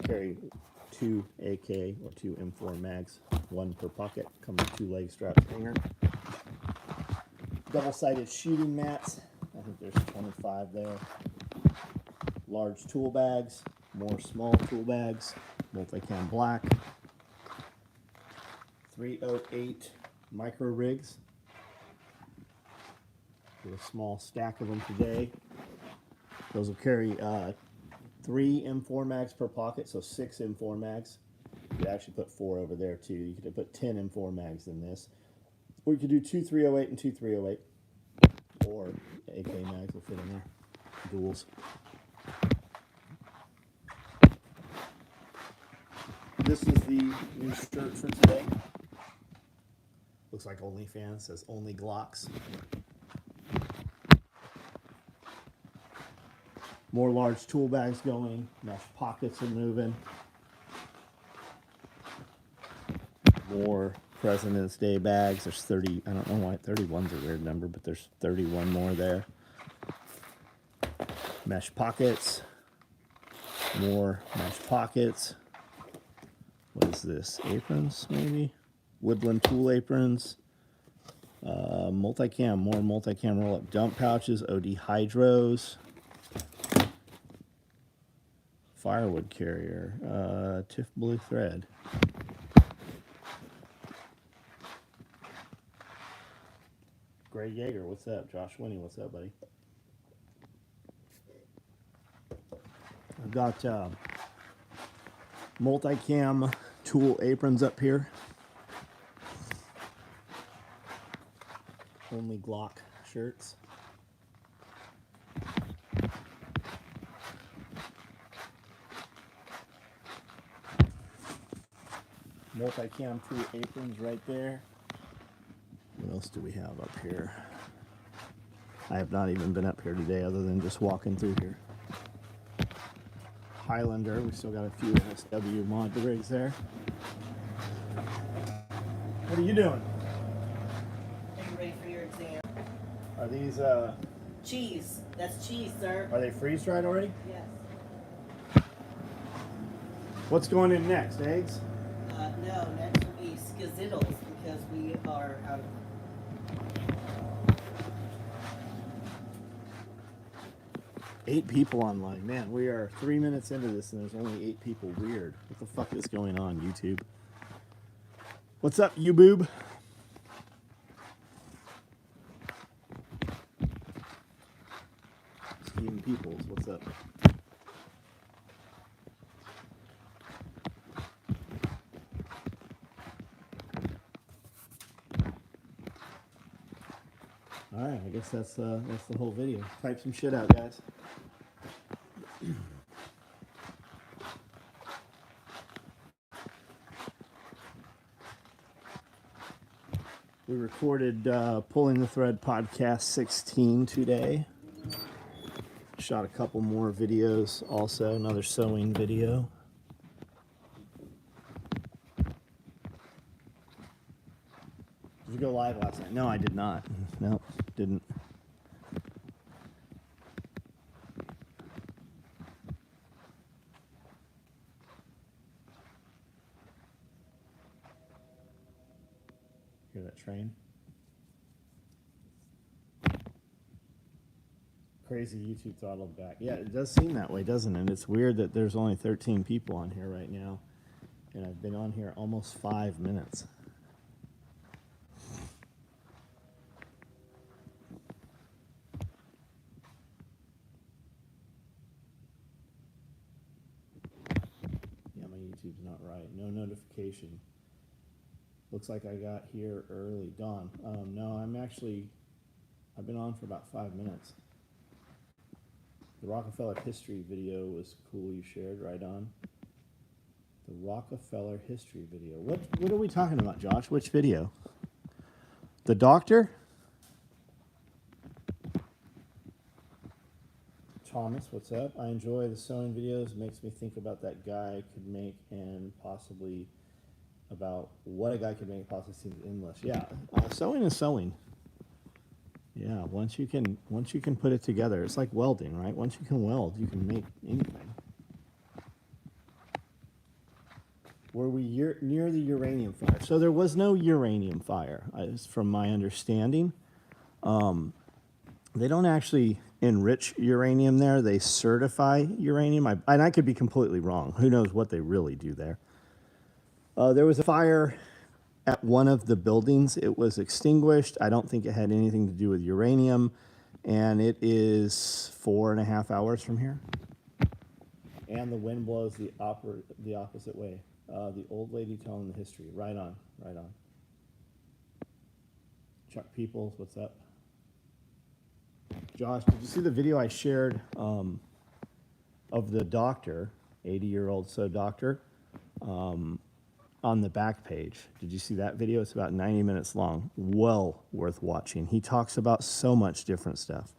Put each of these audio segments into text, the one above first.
carry 2 AK or 2 M4 mags, 1 per pocket, come with 2 leg strap hanger. Double-sided shooting mats, I think there's 25 there. Large tool bags, more small tool bags, multicam black. 308 micro rigs. Get a small stack of them today. Those will carry 3 M4 mags per pocket, so 6 M4 mags. You could actually put 4 over there too. You could put 10 M4 mags in this. Or you could do 2 308 and 2 308. Or AK mags will fit in there. Duals. This is the new shirt for today. Looks like OnlyFans, says only Glocks. More large tool bags going, mesh pockets are moving. More President's Day bags. There's 30, I don't know why 31's a weird number, but there's 31 more there. Mesh pockets. More mesh pockets. What is this? Aprons, maybe? Woodland tool aprons. Multicam, more multicam roll-up dump pouches. OD hydros. Firewood carrier, Tiff blue thread. Gray Jaeger, what's up? Josh Winnie, what's up, buddy? I've got multicam tool aprons up here. Only Glock shirts. Multicam tool aprons right there. What else do we have up here? I have not even been up here today other than just walking through here. Highlander, we still got a few SW mod rigs there. What are you doing? Are you ready for your exam? Are these Cheese. That's cheese, sir. are they freeze-dried already? Yes. What's going in next? Eggs? No, next will be skizzles because we are out of. 8 people online. Man, we are 3 minutes into this and there's only 8 people. Weird. What the fuck is going on, YouTube? What's up, you boob? Steven Peoples, what's up? Alright, I guess that's the whole video. Type some shit out, guys. We recorded Pulling the Thread podcast 16 today. Shot a couple more videos also, another sewing video. Did you go live last night? No, I did not. No, didn't. Hear that train? Crazy YouTube throttled back. Yeah, it does seem that way, doesn't it? It's weird that there's only 13 people on here right now. And I've been on here almost 5 minutes. Yeah, my YouTube's not right. No notification. Looks like I got here early. Dawn. No, I've been on for about 5 minutes. The Rockefeller history video was cool. You shared right on. The Rockefeller history video. What are we talking about, Josh? Which video? The doctor? Thomas, what's up? I enjoy the sewing videos. It makes me think about that guy could make and possibly about what a guy could make possibly seems endless. Yeah, sewing is sewing. Yeah, once you can put it together, it's like welding, right? Once you can weld, you can make anything. were we near the uranium fire? So there was no uranium fire, from my understanding. They don't actually enrich uranium there. They certify uranium. And I could be completely wrong. Who knows what they really do there. There was a fire at one of the buildings. It was extinguished. I don't think it had anything to do with uranium. And it is 4.5 hours from here. And the wind blows the opposite way. The old lady telling the history. Right on, right on. Chuck Peoples, what's up? Josh, did you see the video I shared of the doctor, 80-year-old doctor, on the back page? Did you see that video? It's about 90 minutes long. Well worth watching. He talks about so much different stuff.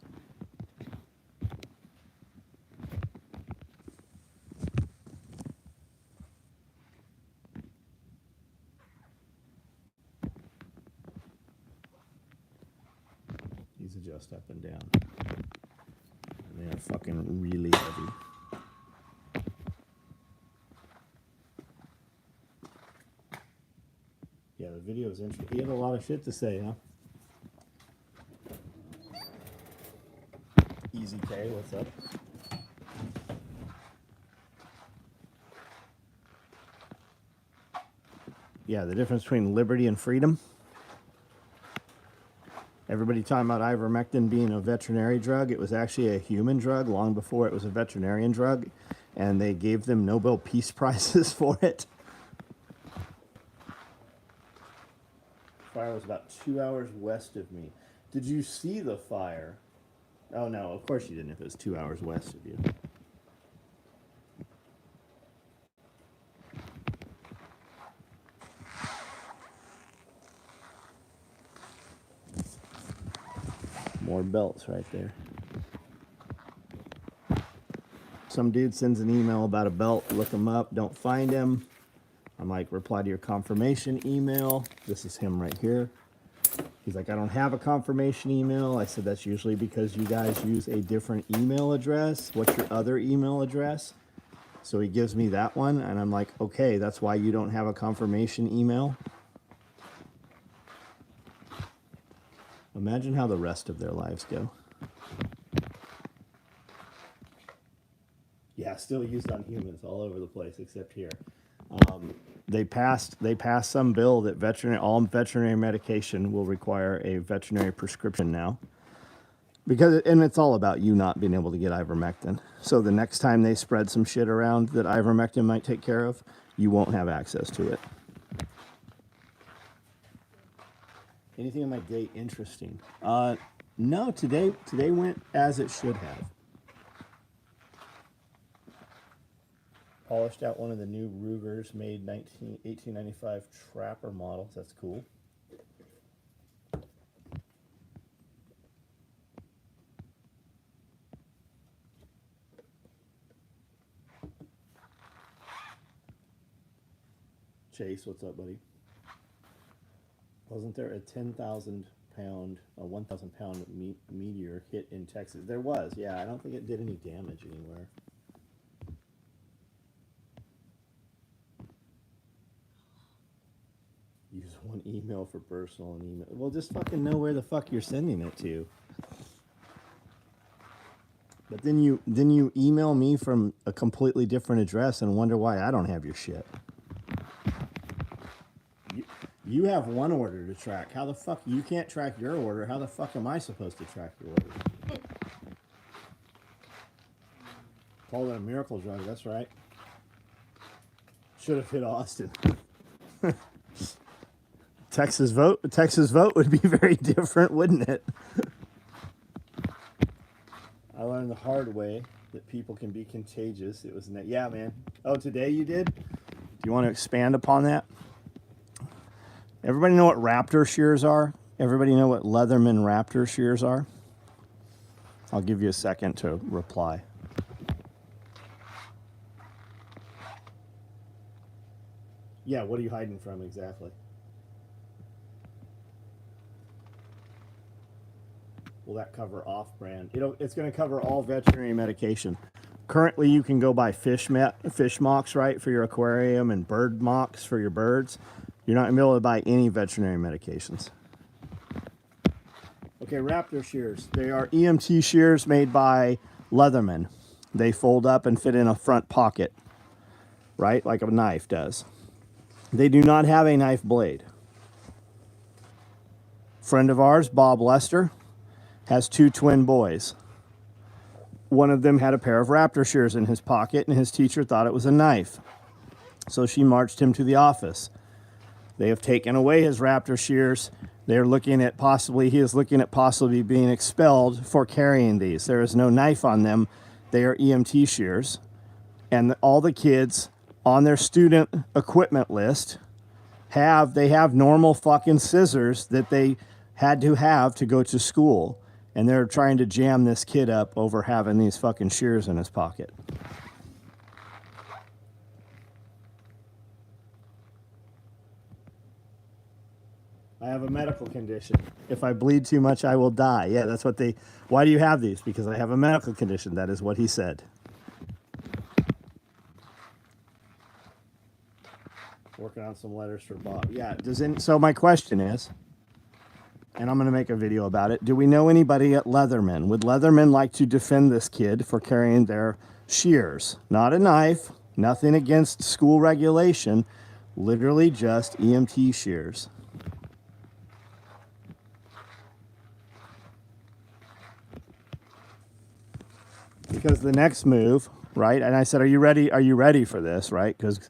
These adjust up and down. And they're fucking really heavy. Yeah, the video is interesting. He had a lot of shit to say, huh? Easy K, what's up? Yeah, the difference between liberty and freedom. Everybody talking about ivermectin being a veterinary drug. It was actually a human drug long before it was a veterinarian drug, and they gave them Nobel Peace Prizes for it. Fire was about 2 hours west of me. Did you see the fire? Oh no, of course you didn't if it was 2 hours west of you. More belts right there. Some dude sends an email about a belt, look him up, don't find him. I'm like, reply to your confirmation email. This is him right here. He's like, I don't have a confirmation email. I said, that's usually because you guys use a different email address. What's your other email address? So he gives me that one, and I'm like, okay, that's why you don't have a confirmation email. Imagine how the rest of their lives go. Yeah, still used on humans all over the place, except here. They passed some bill that all veterinary medication will require a veterinary prescription now. And it's all about you not being able to get ivermectin. So the next time they spread some shit around that ivermectin might take care of, you won't have access to it. Anything on my day interesting? No, today went as it should have. Polished out one of the new Rugers made 1895 Trapper models. That's cool. Chase, what's up, buddy? Wasn't there a 1,000 pound meteor hit in Texas? There was, yeah. I don't think it did any damage anywhere. Use one email for personal and email. Well, just fucking know where the fuck you're sending it to. But then you email me from a completely different address and wonder why I don't have your shit. You have one order to track. How the fuck you can't track your order? How the fuck am I supposed to track your order? Call it a miracle drug. That's right. Should have hit Austin. Texas vote would be very different, wouldn't it? I learned the hard way that people can be contagious. It was yeah, man. Oh, today you did? Do you want to expand upon that? Everybody know what raptor shears are? Everybody know what Leatherman raptor shears are? I'll give you a second to reply. Yeah, what are you hiding from exactly? Will that cover off-brand? It's going to cover all veterinary medication. Currently, you can go buy fish mocks, right, for your aquarium and bird mocks for your birds. You're not going to be able to buy any veterinary medications. Okay, raptor shears. They are EMT shears made by Leatherman. They fold up and fit in a front pocket, right, like a knife does. They do not have a knife blade. Friend of ours, Bob Lester, has 2 twin boys. One of them had a pair of raptor shears in his pocket, and his teacher thought it was a knife. So she marched him to the office. They have taken away his raptor shears. He is looking at possibly being expelled for carrying these. There is no knife on them. They are EMT shears. And all the kids on their student equipment list have normal fucking scissors that they had to have to go to school. And they're trying to jam this kid up over having these fucking shears in his pocket. I have a medical condition. If I bleed too much, I will die. Yeah, that's what they... Why do you have these? Because I have a medical condition. That is what he said. Working on some letters for Bob. Yeah, so my question is, and I'm going to make a video about it, do we know anybody at Leatherman? Would Leatherman like to defend this kid for carrying their shears? Not a knife, nothing against school regulation, literally just EMT shears. Because the next move, right? And I said, are you ready for this, right? Because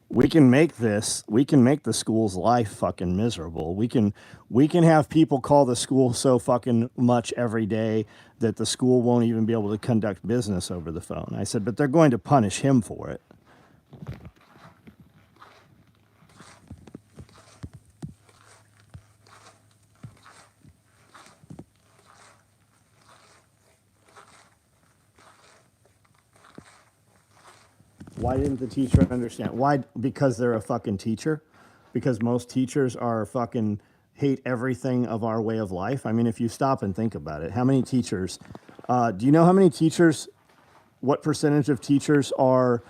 we can make the school's life fucking miserable. We can have people call the school so fucking much every day that the school won't even be able to conduct business over the phone. I said, but they're going to punish him for it. Why didn't the teacher understand? Why? Because they're a fucking teacher? Because most teachers are fucking hate everything of our way of life? I mean, if you stop and think about it, how many teachers, do you know how many teachers, what percentage of teachers are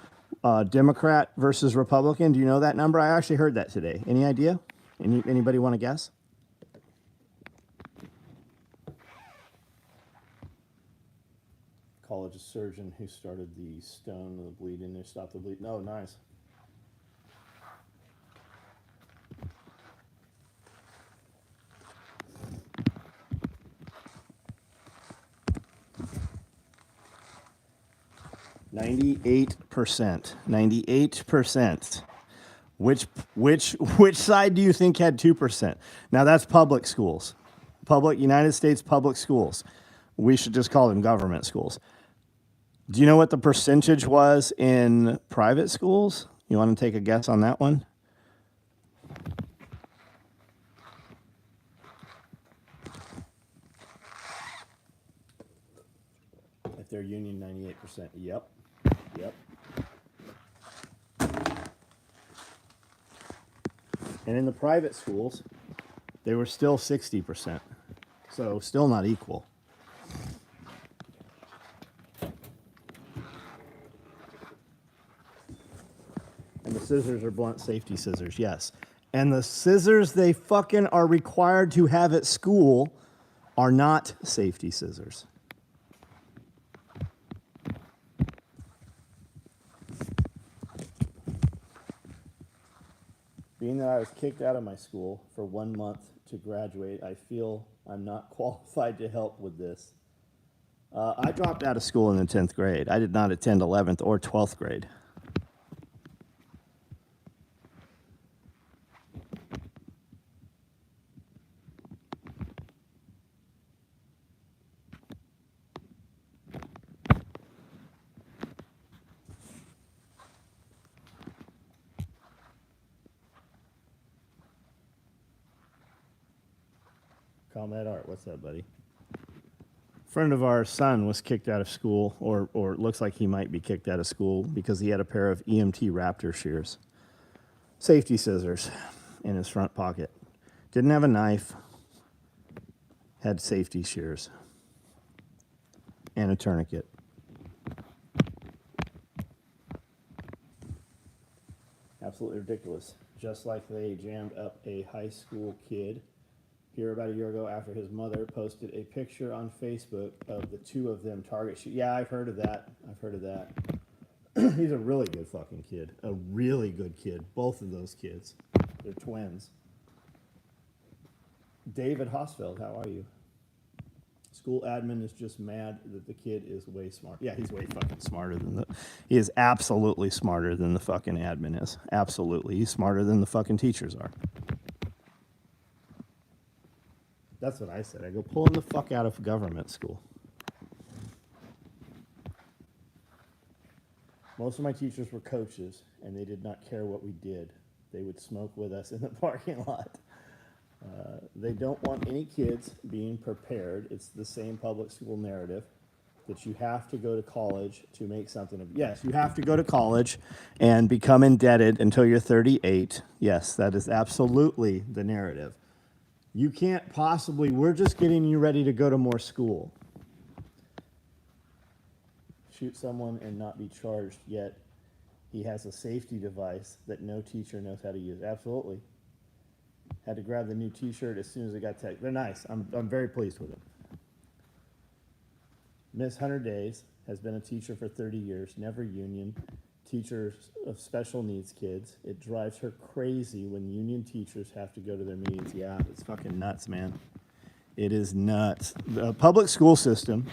Democrat versus Republican? Do you know that number? I actually heard that today. Any idea? Anybody want to guess? College surgeon who started the stone, the bleeding, they stopped the bleeding. Oh, nice. %. Which side do you think had 2%? Now that's public schools, United States public schools. We should just call them government schools. Do you know what the percentage was in private schools? You want to take a guess on that one? If they're union, 98%. Yep. And in the private schools, they were still 60%. So still not equal. And the scissors are blunt safety scissors, yes. And the scissors they fucking are required to have at school are not safety scissors. Being that I was kicked out of my school for 1 month to graduate, I feel I'm not qualified to help with this. I dropped out of school in the 10th grade. I did not attend 11th or 12th grade. Comrade Art, what's up, buddy? Friend of ours' son was kicked out of school, or it looks like he might be kicked out of school because he had a pair of EMT Raptor shears, safety scissors, in his front pocket. Didn't have a knife, had safety shears, and a tourniquet. Absolutely ridiculous. Just like they jammed up a high school kid here about a year ago after his mother posted a picture on Facebook of the two of them target shoot. Yeah, I've heard of that. I've heard of that. He's a really good fucking kid. A really good kid. Both of those kids. They're twins. David Hosfeld, how are you? School admin is just mad that the kid is way smart. Yeah, he's way fucking smarter than the. He is absolutely smarter than the fucking admin is. Absolutely. He's smarter than the fucking teachers are. That's what I said. I go, pull him the fuck out of government school. Most of my teachers were coaches, and they did not care what we did. They would smoke with us in the parking lot. They don't want any kids being prepared. It's the same public school narrative that you have to go to college to make something of. Yes, you have to go to college and become indebted until you're 38. Yes, that is absolutely the narrative. You can't possibly, we're just getting you ready to go to more school. Shoot someone and not be charged, yet he has a safety device that no teacher knows how to use. Absolutely. Had to grab the new t-shirt as soon as it got tech. They're nice. I'm very pleased with them. Miss 100 Days has been a teacher for 30 years, never union. Teachers of special needs kids. It drives her crazy when union teachers have to go to their meetings. Yeah, it's fucking nuts, man. It is nuts. The public school system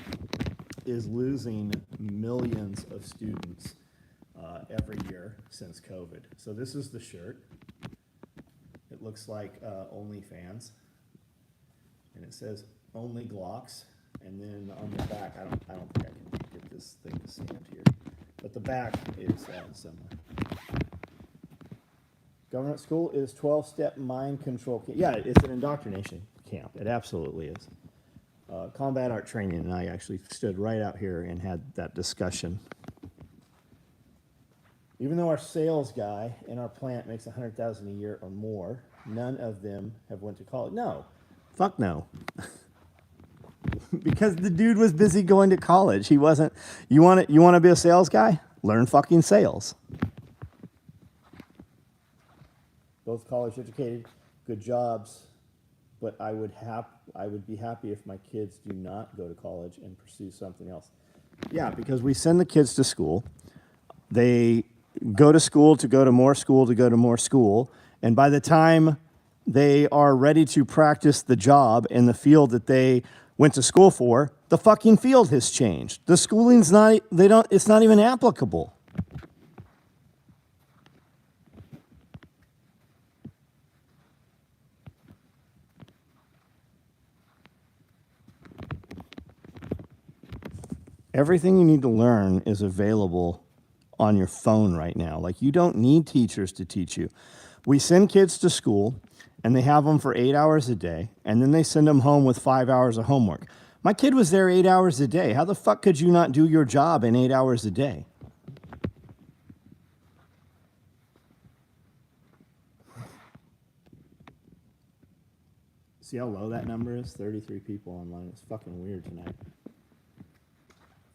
is losing millions of students every year since COVID. So this is the shirt. It looks like OnlyFans, and it says Only Glocks. And then on the back, I don't think I can get this thing to stand here, but the back is similar. Government school is 12-step mind control camp. Yeah, it's an indoctrination camp. It absolutely is. Combat art training, and I actually stood right out here and had that discussion. Even though our sales guy in our plant makes $100,000 a year or more, none of them have went to college. No, fuck no. Because the dude was busy going to college. He wasn't. You want to be a sales guy? Learn fucking sales. Both college educated, good jobs, but I would be happy if my kids do not go to college and pursue something else. Yeah, because we send the kids to school. They go to school to go to more school to go to more school, and by the time they are ready to practice the job in the field that they went to school for, the fucking field has changed. The schooling's it's not even applicable. Everything you need to learn is available on your phone right now. Like, you don't need teachers to teach you. We send kids to school, and they have them for 8 hours a day, and then they send them home with 5 hours of homework. My kid was there 8 hours a day. How the fuck could you not do your job in 8 hours a day? See how low that number is? 33 people online. It's fucking weird tonight.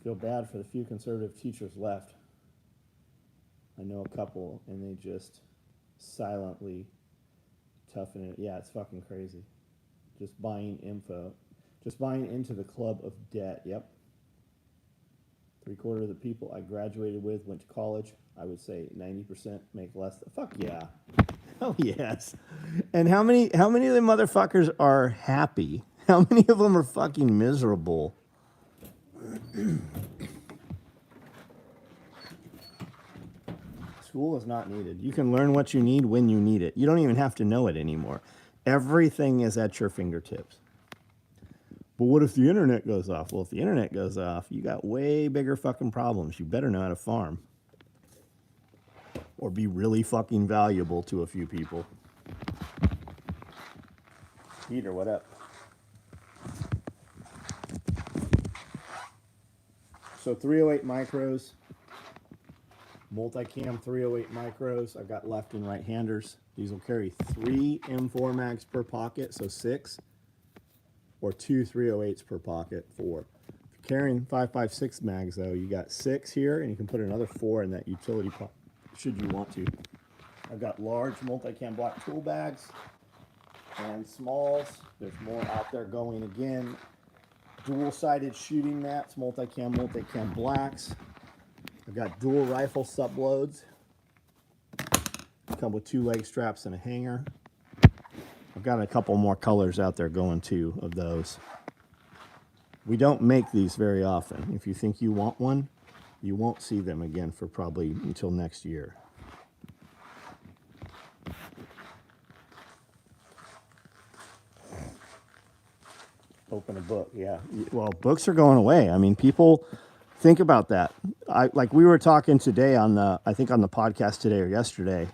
Feel bad for the few conservative teachers left. I know a couple, and they just silently toughen it. Yeah, it's fucking crazy. Just buying info. Just buying into the club of debt. Yep. 3/4 of the people I graduated with went to college. I would say 90% make less. Fuck yeah. Oh yes. And how many of the motherfuckers are happy? How many of them are fucking miserable? School is not needed. You can learn what you need when you need it. You don't even have to know it anymore. Everything is at your fingertips. But what if the internet goes off? Well, if the internet goes off, you got way bigger fucking problems. You better know how to farm. Or be really fucking valuable to a few people. Peter, what up? So 308 micros. Multicam 308 micros. I've got left and right handers. These will carry 3 M4 mags per pocket, so 6, or 2 308s per pocket, 4. If you're carrying 5.56 mags, though, you got 6 here, and you can put another 4 in that utility pocket, should you want to. I've got large multi-cam black tool bags and smalls. There's more out there going again. Dual-sided shooting mats, multi-cam blacks. I've got dual rifle subloads. Come with 2 leg straps and a hanger. I've got a couple more colors out there going too of those. We don't make these very often. If you think you want one, you won't see them again for probably until next year. Open a book, yeah. Well, books are going away. I mean, people think about that. Like we were talking today on I think on the podcast today or yesterday.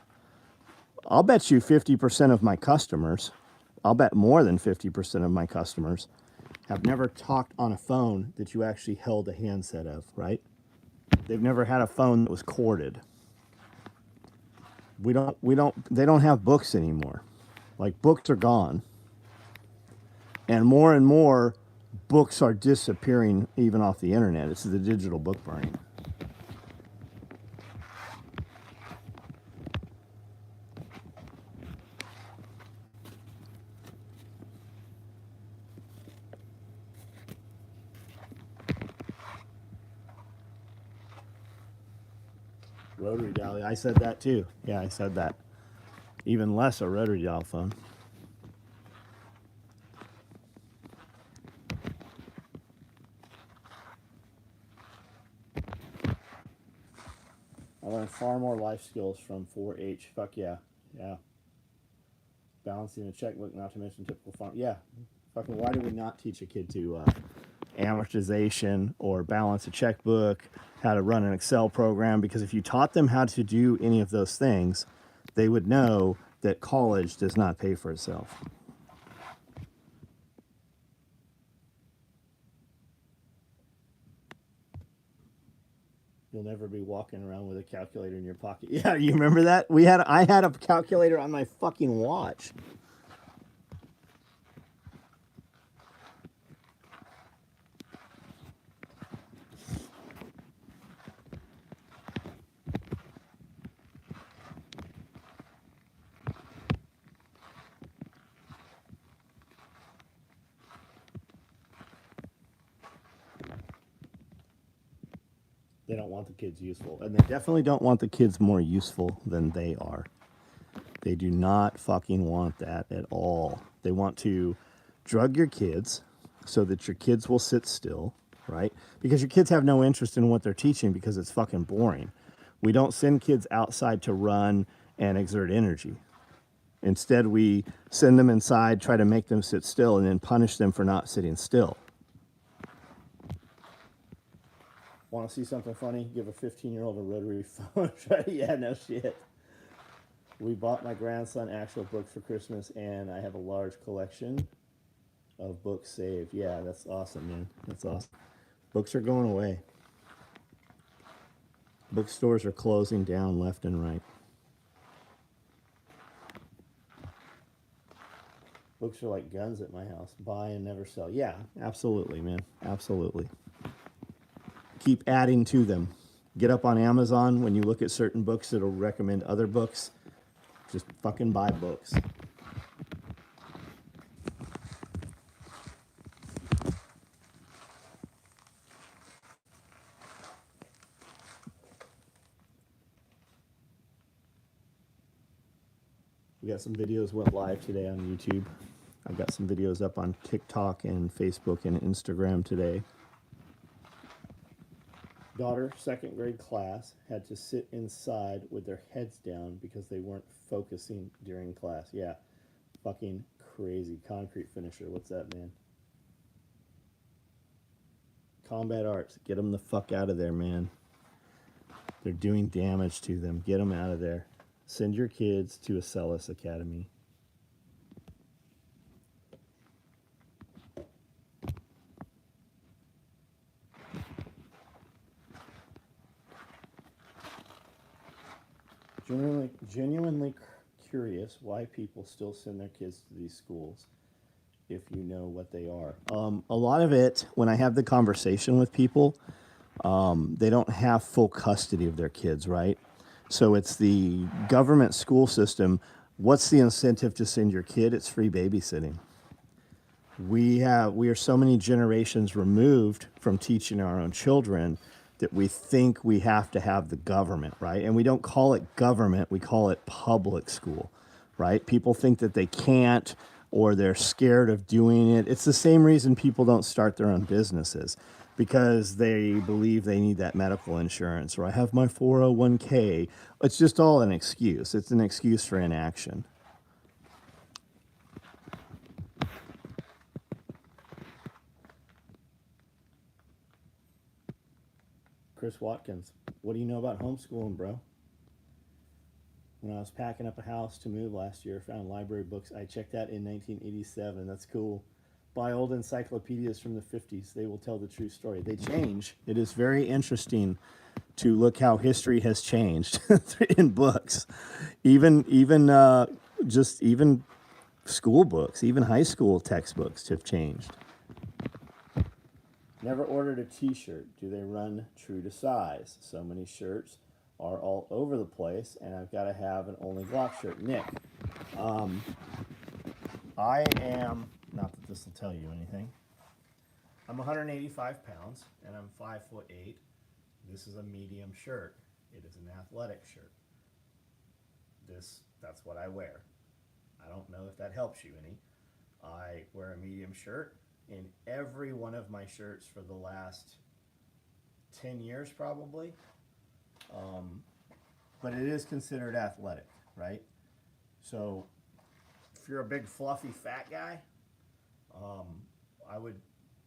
I'll bet you 50% of my customers, I'll bet more than 50% of my customers have never talked on a phone that you actually held a handset of, right? They've never had a phone that was corded. They don't have books anymore. Like, books are gone. And more books are disappearing even off the internet. It's the digital book burning. Rotary dial. I said that too. Yeah, I said that. Even less a rotary dial phone. I learned far more life skills from 4-H. Fuck yeah. Yeah. Balancing a checkbook, not to mention typical farm. Yeah. Fucking why do we not teach a kid to amortization or balance a checkbook, how to run an Excel program? Because if you taught them how to do any of those things, they would know that college does not pay for itself. You'll never be walking around with a calculator in your pocket. Yeah, you remember that? I had a calculator on my fucking watch. They don't want the kids useful. And they definitely don't want the kids more useful than they are. They do not fucking want that at all. They want to drug your kids so that your kids will sit still, right? Because your kids have no interest in what they're teaching because it's fucking boring. We don't send kids outside to run and exert energy. Instead, we send them inside, try to make them sit still, and then punish them for not sitting still. Want to see something funny? Give a 15-year-old a rotary phone. Yeah, no shit. We bought my grandson actual books for Christmas, and I have a large collection of books saved. Yeah, that's awesome, man. That's awesome. Books are going away. Bookstores are closing down left and right. Books are like guns at my house. Buy and never sell. Yeah, absolutely, man. Absolutely. Keep adding to them. Get up on Amazon. When you look at certain books, it'll recommend other books. Just fucking buy books. We got some videos went live today on YouTube. I've got some videos up on TikTok and Facebook and Instagram today. Daughter, 2nd grade class, had to sit inside with their heads down because they weren't focusing during class. Yeah, fucking crazy. Concrete finisher, what's that, man? Combat arts, get them the fuck out of there, man. They're doing damage to them. Get them out of there. Send your kids to a Celis Academy. Genuinely curious why people still send their kids to these schools if you know what they are. A lot of it, when I have the conversation with people, they don't have full custody of their kids, right? So it's the government school system. What's the incentive to send your kid? It's free babysitting. We are so many generations removed from teaching our own children that we think we have to have the government, right? And we don't call it government, we call it public school, right? People think that they can't or they're scared of doing it. It's the same reason people don't start their own businesses because they believe they need that medical insurance or I have my 401k. It's just all an excuse. It's an excuse for inaction. Chris Watkins, what do you know about homeschooling, bro? When I was packing up a house to move last year, found library books. I checked that in 1987. That's cool. Buy old encyclopedias from the 50s. They will tell the true story. They change. It is very interesting to look how history has changed in books. Even school books, even high school textbooks have changed. Never ordered a t-shirt. Do they run true to size? So many shirts are all over the place, and I've got to have an only block shirt. Nick, I am, not that this will tell you anything, I'm 185 pounds, and I'm 5'8". This is a medium shirt. It is an athletic shirt. That's what I wear. I don't know if that helps you any. I wear a medium shirt in every one of my shirts for the last 10 years probably. But it is considered athletic, right? So if you're a big fluffy fat guy, I would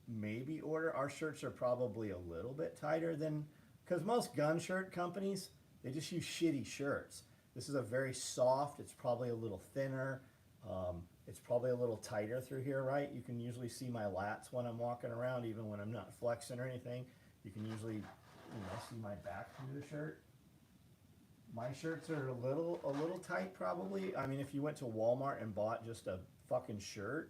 maybe order. Our shirts are probably a little bit tighter than, because most gun shirt companies, they just use shitty shirts. This is a very soft, it's probably a little thinner. It's probably a little tighter through here, right? You can usually see my lats when I'm walking around, even when I'm not flexing or anything. You can usually, see my back through the shirt. My shirts are a little tight probably. I mean, if you went to Walmart and bought just a fucking shirt,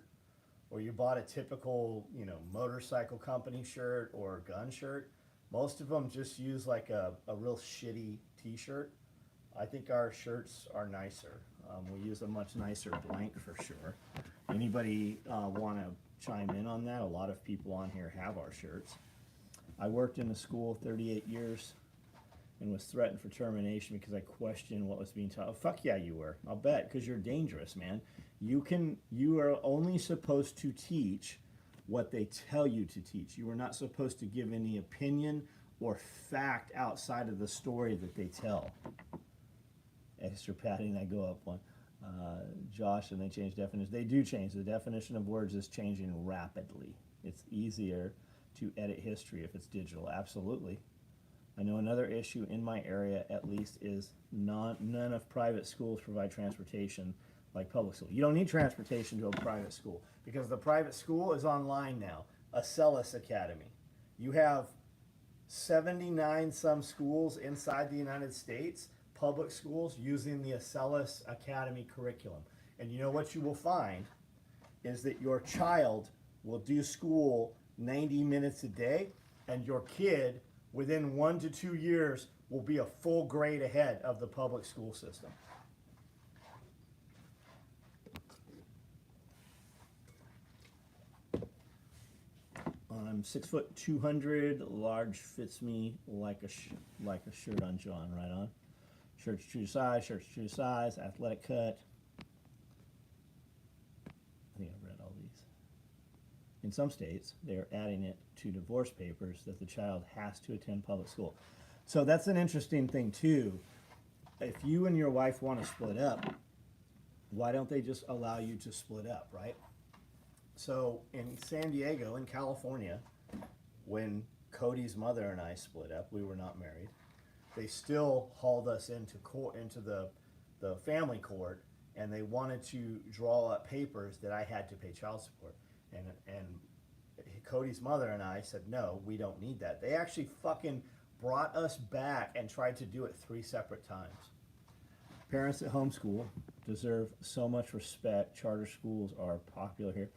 or you bought a typical, motorcycle company shirt or gun shirt, most of them just use like a real shitty t-shirt. I think our shirts are nicer. We use a much nicer blank for sure. Anybody want to chime in on that? A lot of people on here have our shirts. I worked in a school 38 years and was threatened for termination because I questioned what was being taught. Oh, fuck yeah, you were. I'll bet, because you're dangerous, man. You are only supposed to teach what they tell you to teach. You are not supposed to give any opinion or fact outside of the story that they tell. Extra padding, I go up one. Josh, and they change definitions. They do change. The definition of words is changing rapidly. It's easier to edit history if it's digital. Absolutely. I know another issue in my area, at least, is none of private schools provide transportation like public school. You don't need transportation to a private school because the private school is online now. Acellus Academy. You have 79 some schools inside the United States, public schools, using the Acellus Academy curriculum. And you know what you will find is that your child will do school 90 minutes a day, and your kid within 1 to 2 years will be a full grade ahead of the public school system. I'm 6'2", large fits me like a shirt on John. Right on. Shirts true to size. Shirts true to size. Athletic cut. I think I've read all these. In some states, they're adding it to divorce papers that the child has to attend public school. So that's an interesting thing too. If you and your wife want to split up, why don't they just allow you to split up, right? So in San Diego, in California, when Cody's mother and I split up, we were not married. They still hauled us into court, into the family court, and they wanted to draw up papers that I had to pay child support. And Cody's mother and I said, no, we don't need that. They actually fucking brought us back and tried to do it 3 separate times. Parents that homeschool deserve so much respect. Charter schools are popular here.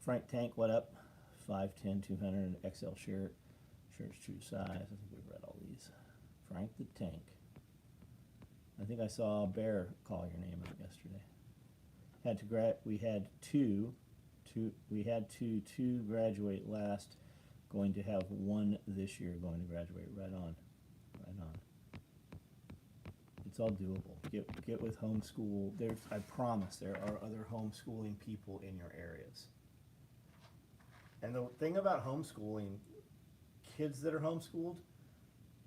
Frank Tank, what up? 5'10", 200, XL shirt. Shirt's true size. I think we've read all these. Frank the Tank. I think I saw Bear call your name out yesterday. We had two graduate last, going to have one this year going to graduate. Right on. It's all doable. Get with homeschool. I promise there are other homeschooling people in your areas. And the thing about homeschooling, kids that are homeschooled,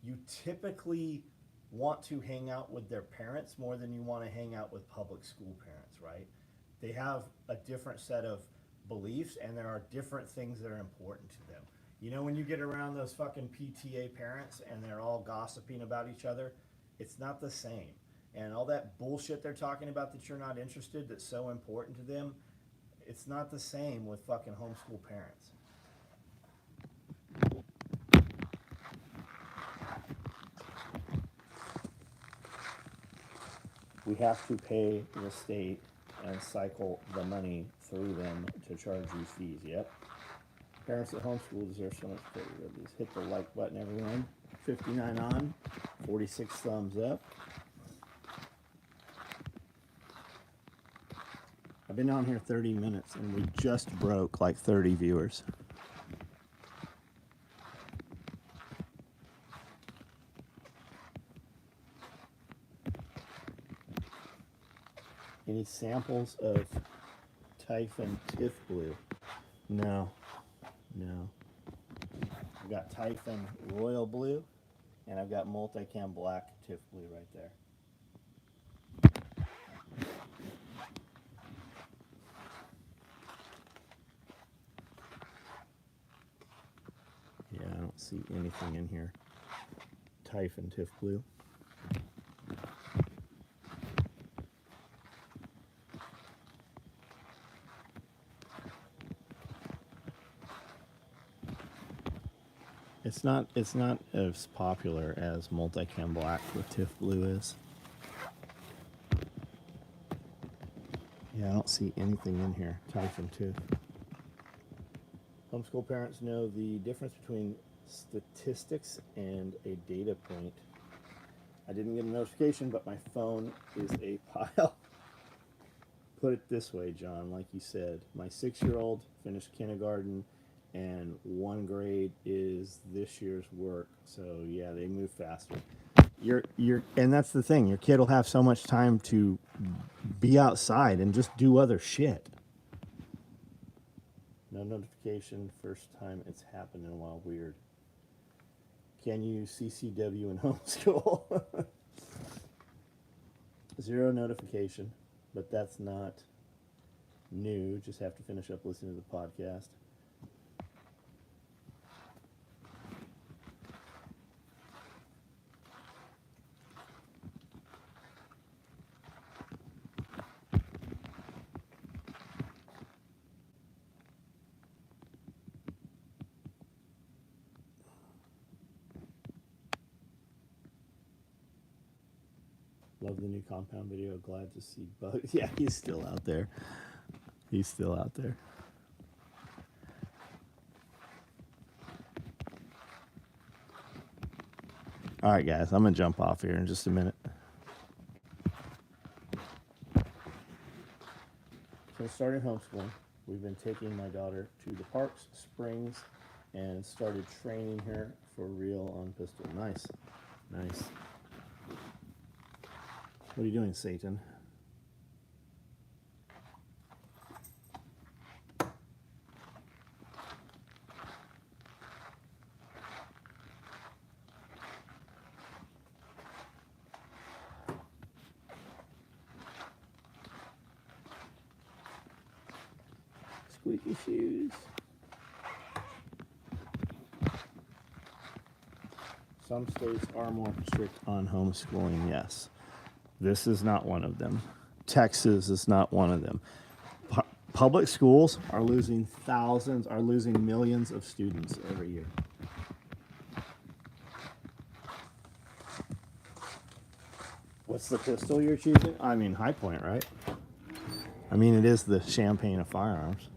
you typically want to hang out with their parents more than you want to hang out with public school parents, right? They have a different set of beliefs, and there are different things that are important to them. You know, when you get around those fucking PTA parents and they're all gossiping about each other, it's not the same. And all that bullshit they're talking about that you're not interested, that's so important to them, it's not the same with fucking homeschool parents. We have to pay the state and cycle the money through them to charge you fees. Yep. Parents at homeschool deserve so much credit. Just hit the like button, everyone. 59 on, 46 thumbs up. I've been on here 30 minutes and we just broke like 30 viewers. Any samples of Typhon Tiff Blue? No. I've got Typhon Royal Blue, and I've got Multicam Black Tiff Blue right there. Yeah, I don't see anything in here. Typhon Tiff Blue. It's not as popular as Multicam Black with Tiff Blue is. Yeah, I don't see anything in here. Typhon Tiff. Homeschool parents know the difference between statistics and a data point. I didn't get a notification, but my phone is a pile. Put it this way, John, like you said, my 6-year-old finished kindergarten, and 1 grade is this year's work. So yeah, they move faster. And that's the thing. Your kid will have so much time to be outside and just do other shit. No notification. First time it's happened in a while. Weird. Can you CCW in homeschool? 0 notification, but that's not new. Just have to finish up listening to the podcast. Love the new compound video. Glad to see Bugs. Yeah, he's still out there. All right, guys, I'm going to jump off here in just a minute. So starting homeschooling, we've been taking my daughter to the parks, springs, and started training her for real on pistol. Nice. What are you doing, Satan? Squeaky shoes. Some states are more strict on homeschooling, yes. This is not one of them. Texas is not one of them. Public schools are losing millions of students every year. What's the pistol you're choosing? I mean, High Point, right? I mean, it is the champagne of firearms.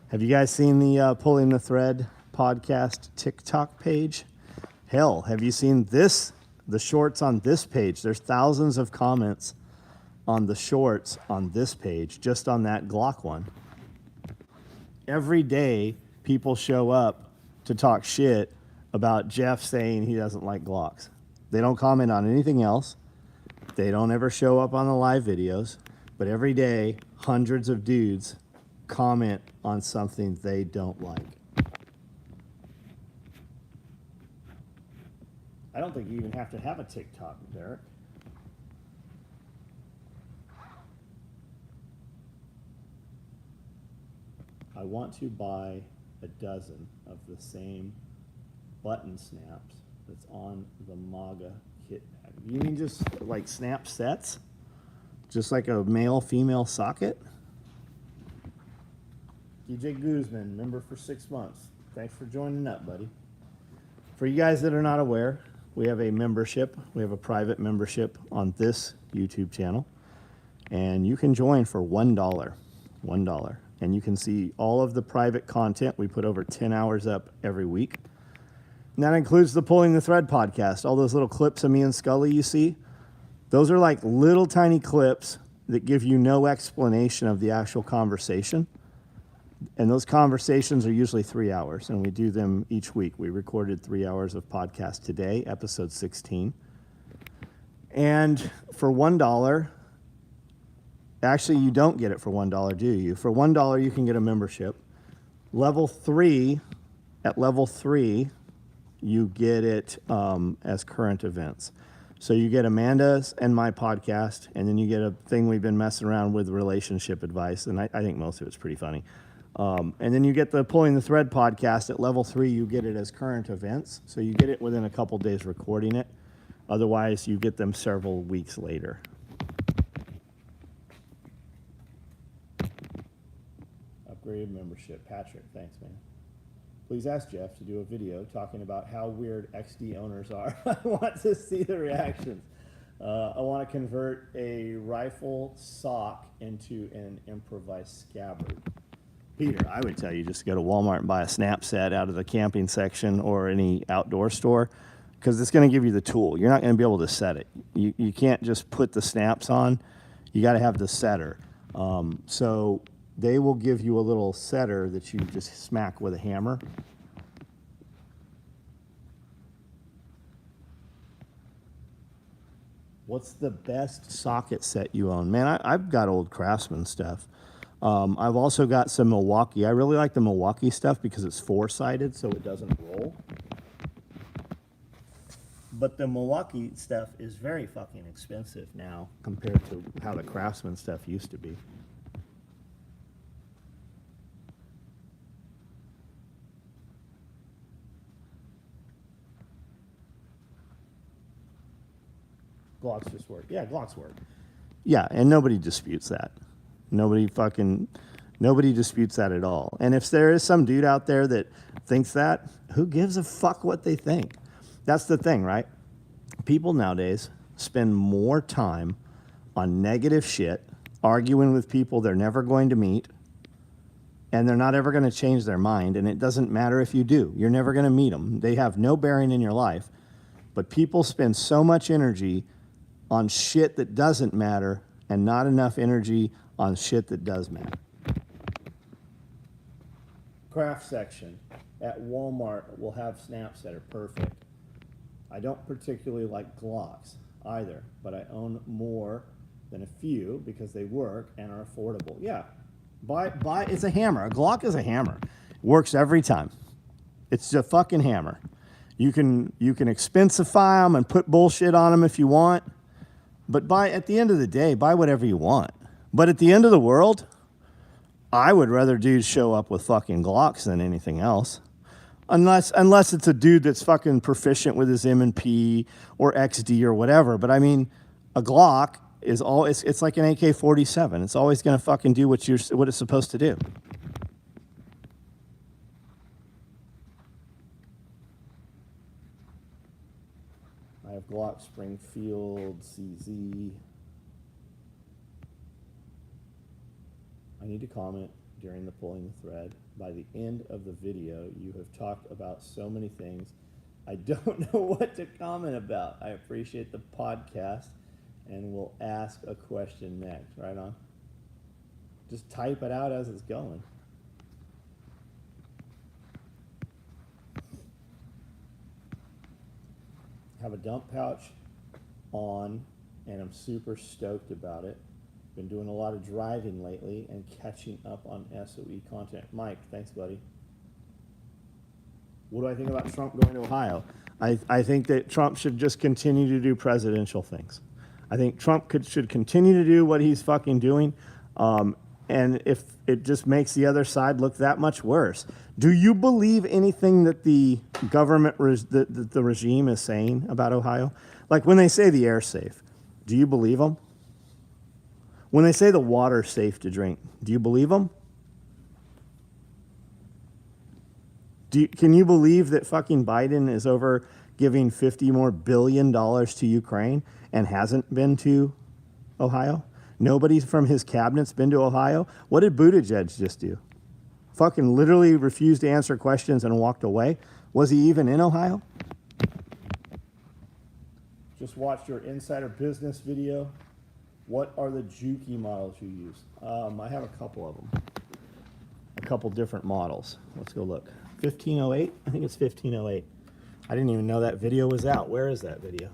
Have you guys seen the Pulling the Thread podcast TikTok page? Hell, have you seen this The shorts on this page, there's thousands of comments on the shorts on this page, just on that Glock one. Every day, people show up to talk shit about Jeff saying he doesn't like Glocks. They don't comment on anything else. They don't ever show up on the live videos. But every day, hundreds of dudes comment on something they don't like. I don't think you even have to have a TikTok, Derek. I want to buy a dozen of the same button snaps that's on the MAGA kit bag. You mean just like snap sets? Just like a male-female socket? DJ Guzman, member for 6 months. Thanks for joining up, buddy. For you guys that are not aware, we have a membership. We have a private membership on this YouTube channel. And you can join for $1. $1. And you can see all of the private content. We put over 10 hours up every week. And that includes the Pulling the Thread podcast. All those little clips of me and Scully you see, those are like little tiny clips that give you no explanation of the actual conversation. And those conversations are usually 3 hours, and we do them each week. We recorded 3 hours of podcast today, episode 16. And for $1, actually you don't get it for $1, do you? For $1, you can get a membership. Level 3, at level 3, you get it as current events. So you get Amanda's and my podcast, and then you get a thing we've been messing around with, relationship advice, and I think most of it's pretty funny. And then you get the Pulling the Thread podcast. At level 3, you get it as current events. So you get it within a couple days recording it. Otherwise, you get them several weeks later. Upgraded membership. Patrick, thanks, man. Please ask Jeff to do a video talking about how weird XD owners are. I want to see the reactions. I want to convert a rifle sock into an improvised scabbard. Peter, I would tell you just to go to Walmart and buy a snap set out of the camping section or any outdoor store, because it's going to give you the tool. You're not going to be able to set it. You can't just put the snaps on. You got to have the setter. So they will give you a little setter that you just smack with a hammer. What's the best socket set you own? Man, I've got old Craftsman stuff. I've also got some Milwaukee. I really like the Milwaukee stuff because it's four-sided, so it doesn't roll. But the Milwaukee stuff is very fucking expensive now compared to how the Craftsman stuff used to be. Glocks just work. Yeah, Glocks work. Yeah, and nobody disputes that. Nobody disputes that at all. And if there is some dude out there that thinks that, who gives a fuck what they think? That's the thing, right? People nowadays spend more time on negative shit, arguing with people they're never going to meet, and they're not ever going to change their mind, and it doesn't matter if you do. You're never going to meet them. They have no bearing in your life. But people spend so much energy on shit that doesn't matter and not enough energy on shit that does matter. Craft section at Walmart will have snaps that are perfect. I don't particularly like Glocks either, but I own more than a few because they work and are affordable. Yeah, buy. It's a hammer. A Glock is a hammer. Works every time. It's a fucking hammer. You can expensify them and put bullshit on them if you want, but at the end of the day, buy whatever you want. But at the end of the world, I would rather dudes show up with fucking Glocks than anything else. Unless it's a dude that's fucking proficient with his M&P or XD or whatever. But I mean, a Glock is it's like an AK-47. It's always going to fucking do what it's supposed to do. I have Glock Springfield CZ. I need to comment during the Pulling the Thread. By the end of the video, you have talked about so many things I don't know what to comment about. I appreciate the podcast, and we'll ask a question next. Right on. Just type it out as it's going. Have a dump pouch on, and I'm super stoked about it. Been doing a lot of driving lately and catching up on SOE content. Mike, thanks, buddy. What do I think about Trump going to Ohio? I think that Trump should just continue to do presidential things. I think Trump should continue to do what he's fucking doing. And if it just makes the other side look that much worse. Do you believe anything that the government, the regime is saying about Ohio? Like when they say the air's safe, do you believe them? When they say the water's safe to drink, do you believe them? Can you believe that fucking Biden is over giving $50 billion more to Ukraine and hasn't been to Ohio? Nobody from his cabinet's been to Ohio. What did Buttigieg just do? Fucking literally refused to answer questions and walked away. Was he even in Ohio? Just watched your Insider Business video. What are the Juki models you use? I have a couple of them. A couple different models. Let's go look. 1508? I think it's 1508. I didn't even know that video was out. Where is that video?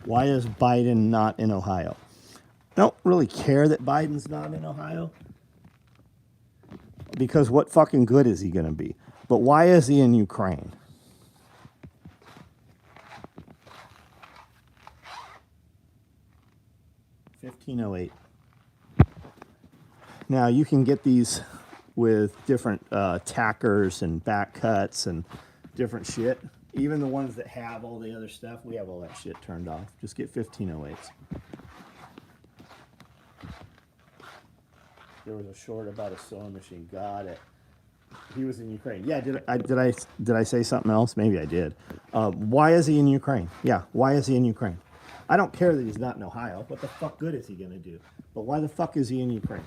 Why is Biden not in Ohio? I don't really care that Biden's not in Ohio. Because what fucking good is he going to be? But why is he in Ukraine? $15.08. Now you can get these with different tackers and back cuts and different shit. Even the ones that have all the other stuff, we have all that shit turned off. Just get 1508s. There was a short about a sewing machine. Got it. He was in Ukraine. Yeah, did I say something else? Maybe I did. Why is he in Ukraine? Yeah, why is he in Ukraine? I don't care that he's not in Ohio. What the fuck good is he gonna do? But why the fuck is he in Ukraine?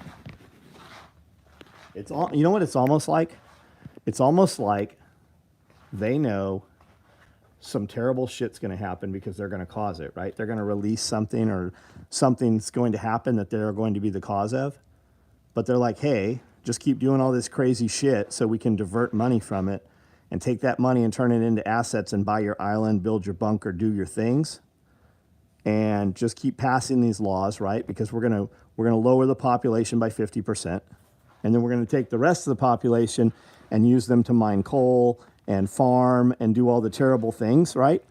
It's all. You know what it's almost like? It's almost like they know some terrible shit's going to happen because they're going to cause it, right? They're going to release something or something's going to happen that they're going to be the cause of. But they're like, hey, just keep doing all this crazy shit so we can divert money from it and take that money and turn it into assets and buy your island, build your bunker, do your things. And just keep passing these laws, right? Because we're going to lower the population by 50%. And then we're going to take the rest of the population and use them to mine coal and farm and do all the terrible things, right?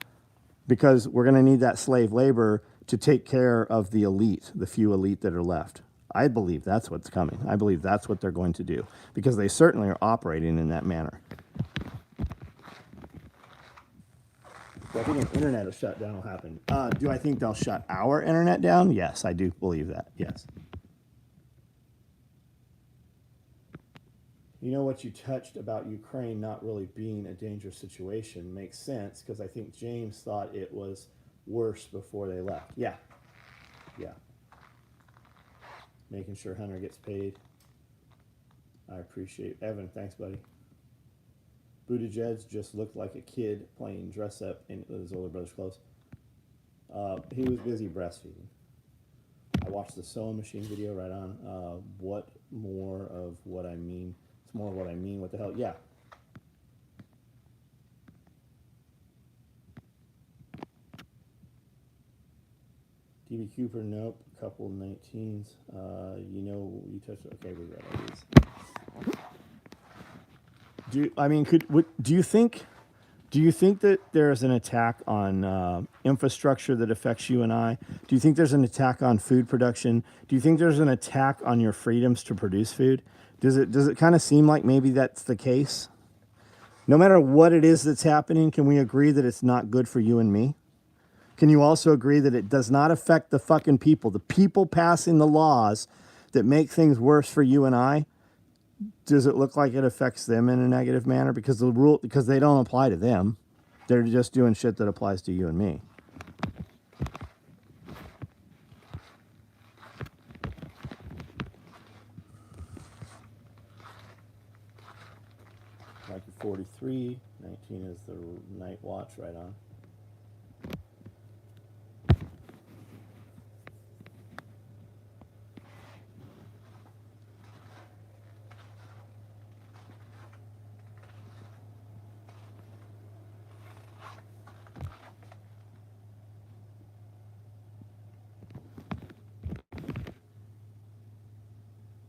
Because we're going to need that slave labor to take care of the elite, the few elite that are left. I believe that's what's coming. I believe that's what they're going to do because they certainly are operating in that manner. So I think an internet shutdown will happen. Do I think they'll shut our internet down? Yes, I do believe that. Yes. You know what you touched about Ukraine not really being a dangerous situation makes sense because I think James thought it was worse before they left. Yeah. Yeah. Making sure Hunter gets paid. I appreciate Evan. Thanks, buddy. Buttigieg just looked like a kid playing dress up in his older brother's clothes. He was busy breastfeeding. I watched the sewing machine video right on. What more of what I mean? It's more of what I mean. What the hell? Yeah. DB Cooper, nope. Couple 19s. You know, you touched. Okay, we read all these. Do you think that there's an attack on infrastructure that affects you and I? Do you think there's an attack on food production? Do you think there's an attack on your freedoms to produce food? Does it kind of seem like maybe that's the case? No matter what it is that's happening, can we agree that it's not good for you and me? Can you also agree that it does not affect the fucking people, the people passing the laws that make things worse for you and I? Does it look like it affects them in a negative manner? Because they don't apply to them. They're just doing shit that applies to you and me. Marker 43, 19 is the night watch right on.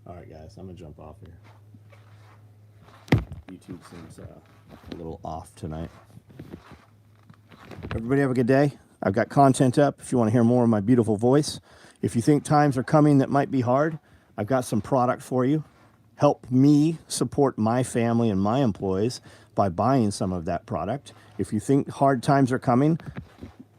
All right, guys, I'm gonna jump off here. YouTube seems a little off tonight. Everybody have a good day. I've got content up if you want to hear more of my beautiful voice. If you think times are coming that might be hard, I've got some product for you. Help me support my family and my employees by buying some of that product. If you think hard times are coming,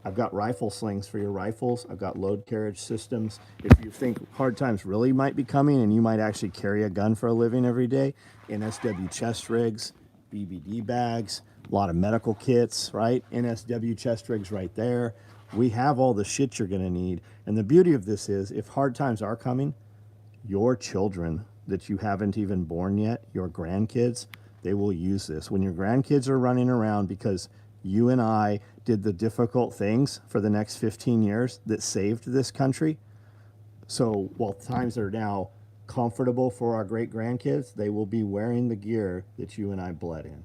I've got rifle slings for your rifles. I've got load carriage systems. If you think hard times really might be coming and you might actually carry a gun for a living every day, NSW chest rigs, BBD bags, a lot of medical kits, right? NSW chest rigs right there. We have all the shit you're gonna need. And the beauty of this is if hard times are coming, your children that you haven't even born yet, your grandkids, they will use this. When your grandkids are running around because you and I did the difficult things for the next 15 years that saved this country. So while times are now comfortable for our great grandkids, they will be wearing the gear that you and I bled in.